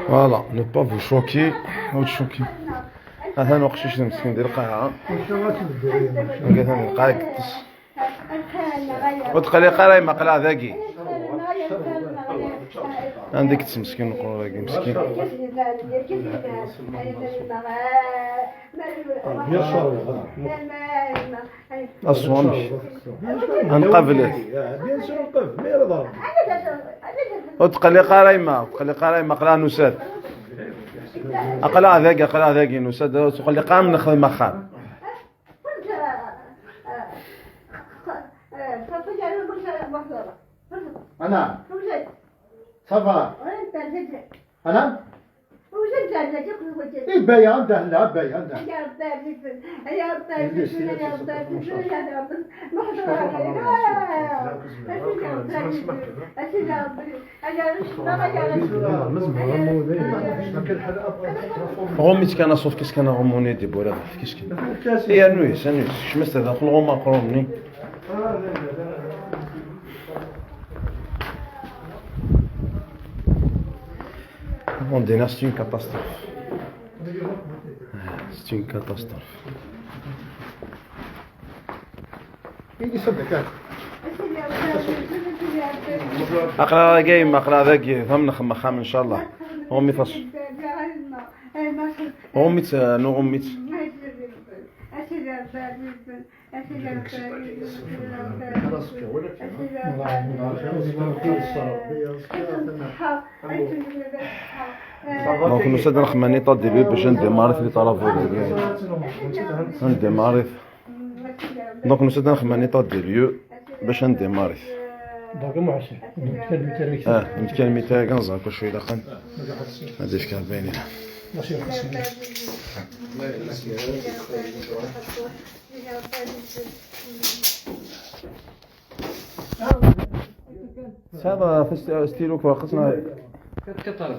فوالا نو با فو شوكي او تشوكي. هذا نقشش مسكين ديال القاعه قالت لي القاعه قدس وتقلي قراي ما قلا ذاكي عندك مسكين نقول ذاكي مسكين أصومش أنقبله وتقلي قراي ما قلا نساد أقلا ذاكي نساد تقلي قام نخدم مخام أنا صفا أنا إيه بيان ده لا بيان ده غوميت كان صوف كيس كان غموني دي بولا كيس كان هي نويس شمست داخل غوما قرومني On dit c'est une catastrophe. C'est une catastrophe. أقرأ جاي أقرأ ذاك ثمن خم إن شاء الله. أمي فص. أمي نو أمي. دونك نسد نخماني طا ديبي باش نديماري في طرف نديماري دونك نسد نخماني طا ديبي باش نديماري دونك معشر نتكلم تاع كنزا كل شويه دقن هذا اش كان باين لنا ماشي خصني هذا في ستيلو خصنا كطرف